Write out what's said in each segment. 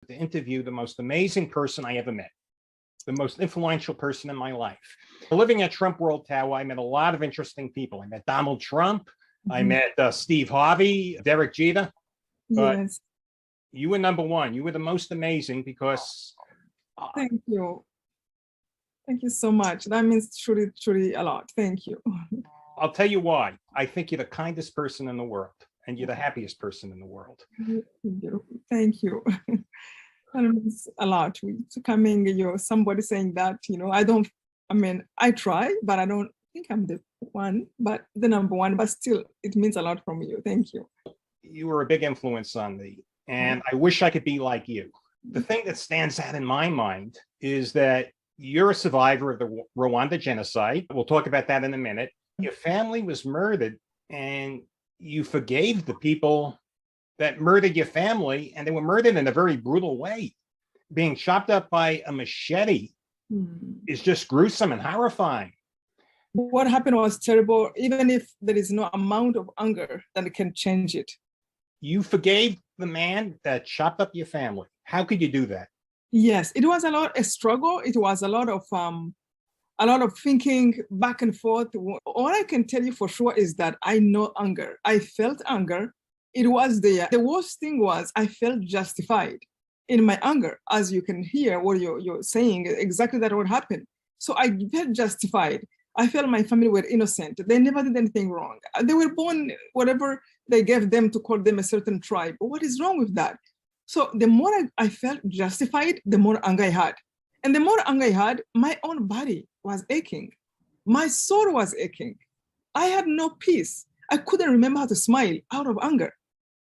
to interview the most amazing person I ever met, the most influential person in my life. Living at Trump World Tower, I met a lot of interesting people. I met Donald Trump. I met Steve Harvey, Derek Jeter. But Yes, you were number one. You were the most amazing because thank you. Thank you so much. That means truly, truly a lot. Thank you. I'll tell you why. I think you're the kindest person in the world and you're the happiest person in the world. Thank you. That means a lot. To coming, somebody saying that, I try, but I don't think I'm the one, but the number one, but still it means a lot from you. Thank you. You were a big influence on me and I wish I could be like you. The thing that stands out in my mind is that you're a survivor of the Rwanda genocide. We'll talk about that in a minute. Your family was murdered and you forgave the people that murdered your family, and they were murdered in a very brutal way. Being chopped up by a machete is just gruesome and horrifying. What happened was terrible, even if there is no amount of anger that can change it. You forgave the man that chopped up your family. How could you do that? Yes, it was a struggle. It was a lot of thinking back and forth. All I can tell you for sure is that I know anger. I felt anger. It was the worst thing was I felt justified in my anger. As you can hear what you're saying, exactly that what happened. So I felt justified. I felt my family were innocent. They never did anything wrong. They were born, whatever they gave them to call them a certain tribe. But what is wrong with that? So the more I felt justified, the more anger I had. And the more anger I had, my own body was aching. My soul was aching. I had no peace. I couldn't remember how to smile out of anger.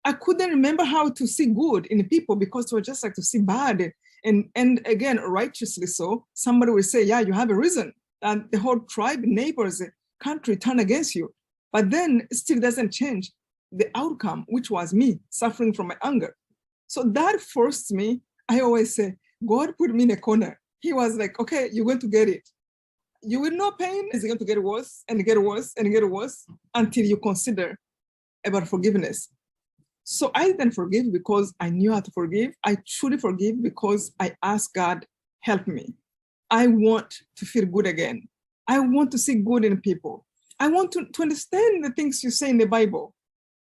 I couldn't remember how to see good in people because it was just like to see bad. And again, righteously so, somebody will say, yeah, you have a reason. And the whole tribe, neighbors, country turn against you. But then it still doesn't change the outcome, which was me suffering from my anger. So that forced me, I always say, God put me in a corner. He was like, okay, you're going to get it. You will know pain is going to get worse and get worse and get worse until you consider about forgiveness. So I didn't forgive because I knew how to forgive. I truly forgive because I asked God, help me. I want to feel good again. I want to see good in people. I want to understand the things you say in the Bible.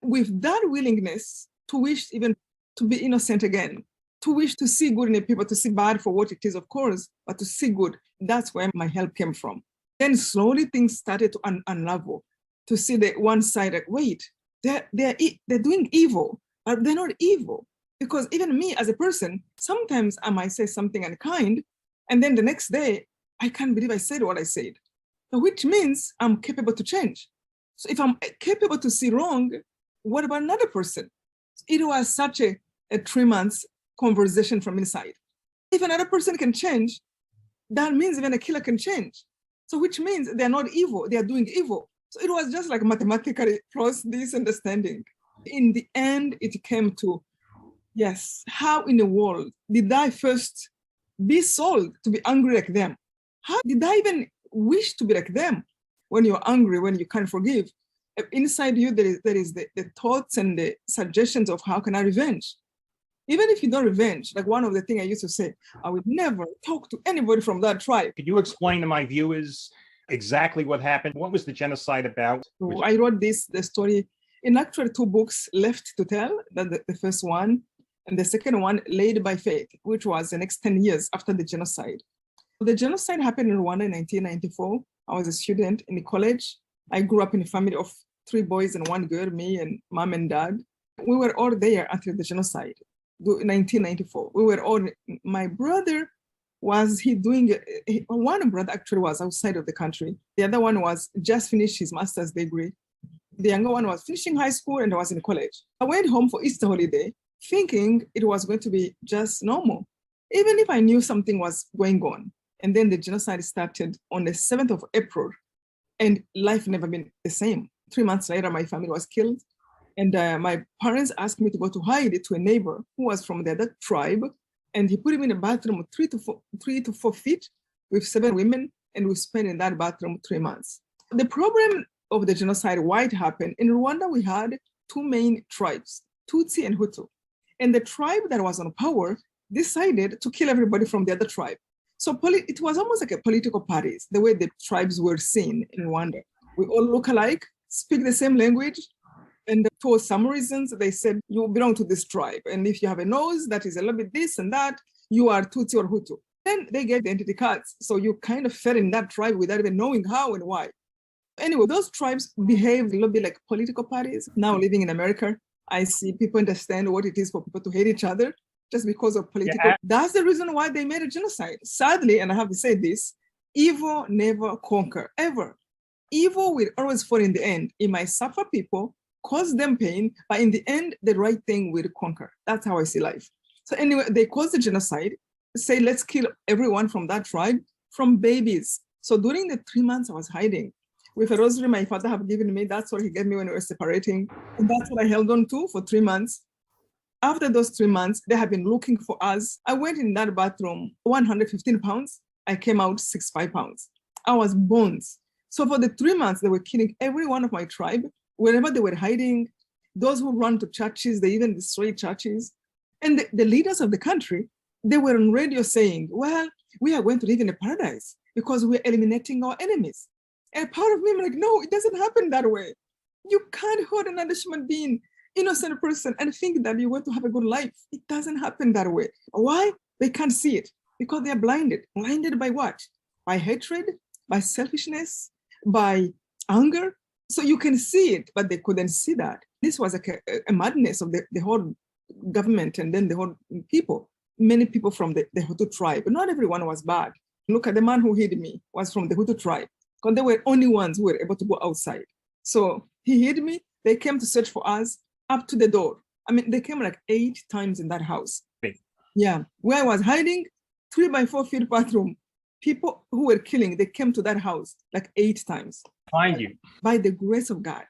With that willingness to wish even to be innocent again, to wish to see good in the people, to see bad for what it is, of course, but to see good. That's where my help came from. Then slowly things started to unravel, to see the one side, like, wait, they're doing evil, but they're not evil. Because even me as a person, sometimes I might say something unkind, and then the next day, I can't believe I said what I said. So which means I'm capable to change. So if I'm capable to see wrong, what about another person? It was such a 3 months conversation from inside. If another person can change, that means even a killer can change. So which means they're not evil, they are doing evil. So it was just like mathematically cross this understanding. In the end, it came to, yes, how in the world did I first be sold to be angry like them? How did I even wish to be like them? When you're angry, when you can't forgive, inside you, there is the thoughts and the suggestions of how can I revenge? Even if you don't revenge, like one of the things I used to say, I would never talk to anybody from that tribe. Could you explain to my viewers exactly what happened? What was the genocide about? So I wrote the story in actually 2 books left to tell, the first one, and the second one, Led by Faith, which was the next 10 years after the genocide. The genocide happened in Rwanda in 1994. I was a student in the college. I grew up in a family of 3 boys and 1 girl, me and mom and dad. We were all there until the genocide. In 1994, we were all, my brother was one brother actually was outside of the country. The other one was just finished his master's degree. The younger one was finishing high school and was in college. I went home for Easter holiday thinking it was going to be just normal, even if I knew something was going on. And then the genocide started on the 7th of April and life never been the same. 3 months later, my family was killed. And my parents asked me to go to hide to a neighbor who was from the other tribe. And he put him in a bathroom of 3 to 4 feet with 7 women. And we spent in that bathroom 3 months. The problem of the genocide, why it happened, in Rwanda, we had 2 main tribes, Tutsi and Hutu. And the tribe that was on power decided to kill everybody from the other tribe. So it was almost like a political parties, the way the tribes were seen in Rwanda. We all look alike, speak the same language, and for some reasons, they said, you belong to this tribe. And if you have a nose that is a little bit this and that, you are Tutsi or Hutu. Then they gave the identity cards. So you kind of fell in that tribe without even knowing how and why. Anyway, those tribes behave a little bit like political parties. Now living in America, I see people understand what it is for people to hate each other just because of political. Yeah. That's the reason why they made a genocide. Sadly, and I have to say this, evil never conquer, ever. Evil will always fall in the end. It might suffer people, cause them pain, but in the end, the right thing will conquer. That's how I see life. So anyway, they caused the genocide, say, let's kill everyone from that tribe, from babies. So during the 3 months I was hiding, with a rosary my father had given me, that's what he gave me when we were separating. And that's what I held on to for 3 months. After those 3 months, they have been looking for us. I went in that bathroom, 115 pounds. I came out 65 pounds. I was bones. So for the 3 months, they were killing every one of my tribe. Wherever they were hiding, those who run to churches, they even destroyed churches. And the leaders of the country, they were on radio saying, well, we are going to live in a paradise because we're eliminating our enemies. And part of me, I'm like, no, it doesn't happen that way. You can't hurt another human being, innocent person, and think that you want to have a good life. It doesn't happen that way. Why? They can't see it because they are blinded. Blinded by what? By hatred, by selfishness, by anger. So you can see it, but they couldn't see that. This was like a madness of the whole government and then the whole people. Many people from the Hutu tribe, but not everyone was bad. Look at the man who hid me, was from the Hutu tribe, because they were only ones who were able to go outside. So he hid me. They came to search for us up to the door. I mean, they came like 8 times in that house. Big. Yeah, where I was hiding, 3x4 feet bathroom. People who were killing, they came to that house like 8 times. Find you. By the grace of God.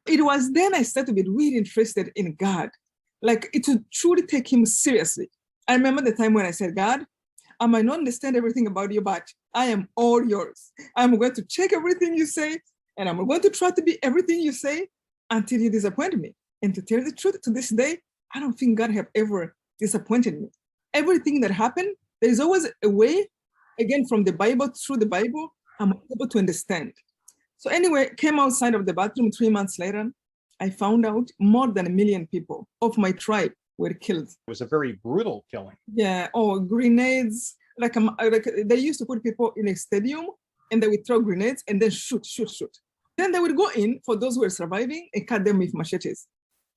It was then I started to be really interested in God, like it would truly take him seriously. I remember the time when I said, God, I might not understand everything about you, but I am all yours. I'm going to check everything you say, and I'm going to try to be everything you say until you disappoint me. And to tell the truth, to this day, I don't think God have ever disappointed me. Everything that happened, there's always a way, again, from the Bible, through the Bible, I'm able to understand. So anyway, came outside of the bathroom 3 months later. I found out more than 1 million people of my tribe were killed. It was a very brutal killing. Yeah, grenades. Like they used to put people in a stadium and they would throw grenades and then shoot. Then they would go in for those who were surviving and cut them with machetes.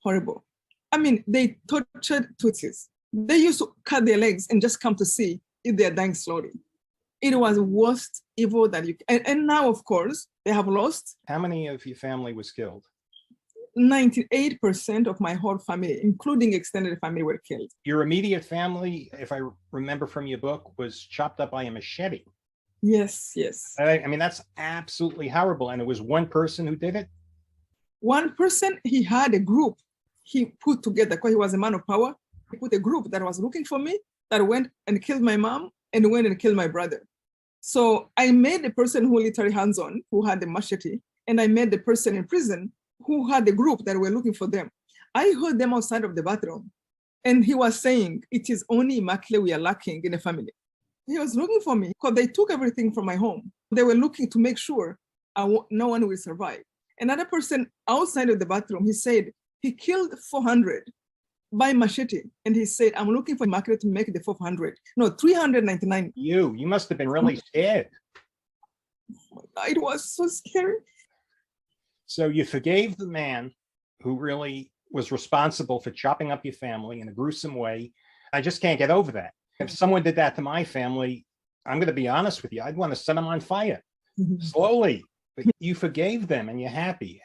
Horrible. I mean, they tortured Tutsis. They used to cut their legs and just come to see if they're dying slowly. It was worst evil that you can. And now, of course, they have lost. How many of your family was killed? 98% of my whole family, including extended family, were killed. Your immediate family, if I remember from your book, was chopped up by a machete. Yes. I mean, that's absolutely horrible. And it was one person who did it? One person, he had a group he put together because he was a man of power. He put a group that was looking for me that went and killed my mom and went and killed my brother. So I made the person who literally hands-on, who had the machete, and I made the person in prison who had the group that were looking for them. I heard them outside of the bathroom, and he was saying, it is only Immaculate we are lacking in the family. He was looking for me because they took everything from my home. They were looking to make sure no one will survive. Another person outside of the bathroom, he said he killed 400 by machete. And he said, I'm looking for Immaculate to make the 400. No, 399. You must have been really scared. It was so scary. So you forgave the man who really was responsible for chopping up your family in a gruesome way. I just can't get over that. If someone did that to my family, I'm going to be honest with you, I'd want to set them on fire slowly. But you forgave them and you're happy.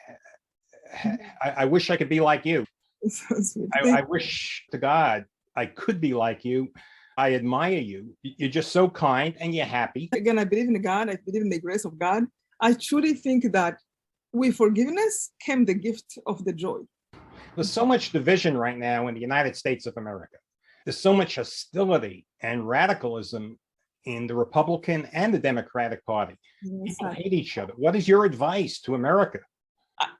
I wish I could be like you. I wish to God I could be like you. I admire you. You're just so kind and you're happy. Again, I believe in God. I believe in the grace of God. I truly think that with forgiveness came the gift of the joy. There's so much division right now in the United States of America. There's so much hostility and radicalism in the Republican and the Democratic Party. Yes, people hate each other. What is your advice to America?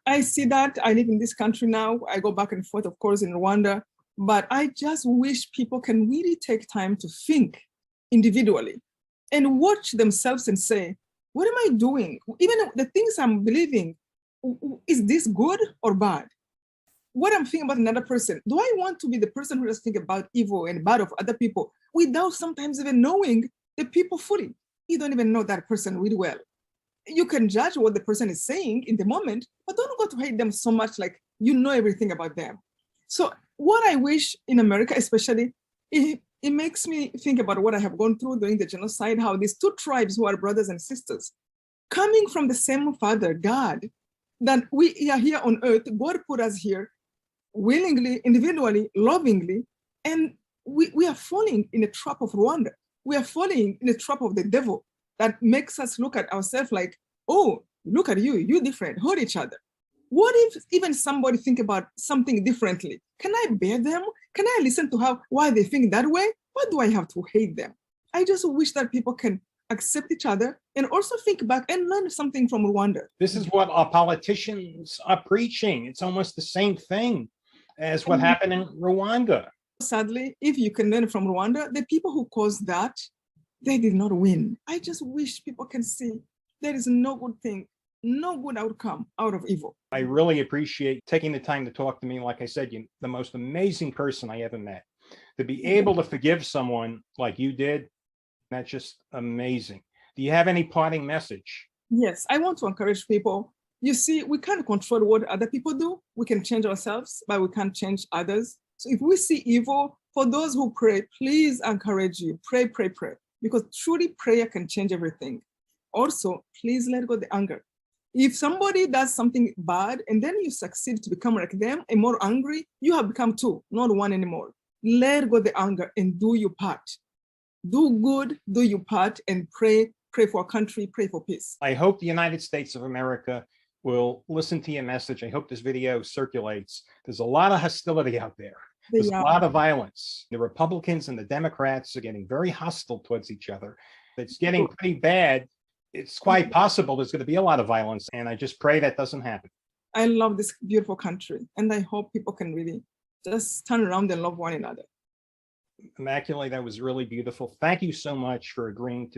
I see that. I live in this country now. I go back and forth, of course, in Rwanda. But I just wish people can really take time to think individually and watch themselves and say, what am I doing? Even the things I'm believing, is this good or bad? What I'm thinking about another person, do I want to be the person who just think about evil and bad of other people without sometimes even knowing the people fully? You don't even know that person really well. You can judge what the person is saying in the moment, but don't go to hate them so much like you know everything about them. So what I wish in America, especially, it makes me think about what I have gone through during the genocide, how these two tribes who are brothers and sisters, coming from the same Father, God, that we are here on earth, God put us here willingly, individually, lovingly, and we are falling in the trap of Rwanda. We are falling in the trap of the devil that makes us look at ourselves like, oh, look at you, you're different, hurt each other. What if even somebody think about something differently? Can I bear them? Can I listen to why they think that way? Why do I have to hate them? I just wish that people can accept each other and also think back and learn something from Rwanda. This is what our politicians are preaching. It's almost the same thing as what happened in Rwanda. Sadly, if you can learn from Rwanda, the people who caused that, they did not win. I just wish people can see there is no good thing, no good outcome out of evil. I really appreciate taking the time to talk to me. Like I said, you're the most amazing person I ever met. To be able to forgive someone like you did, that's just amazing. Do you have any parting message? Yes, I want to encourage people. You see, we can't control what other people do. We can change ourselves, but we can't change others. So if we see evil, for those who pray, please encourage you. Pray, pray, pray. Because truly prayer can change everything. Also, please let go the anger. If somebody does something bad and then you succeed to become like them and more angry, you have become two, not one anymore. Let go the anger and do your part. Do good, do your part, and pray for our country, pray for peace. I hope the United States of America will listen to your message. I hope this video circulates. There's a lot of hostility out there. There's a lot of violence. The Republicans and the Democrats are getting very hostile towards each other. It's getting pretty bad. It's quite possible there's going to be a lot of violence, and I just pray that doesn't happen. I love this beautiful country, and I hope people can really just turn around and love one another. Immaculate, that was really beautiful. Thank you so much for agreeing to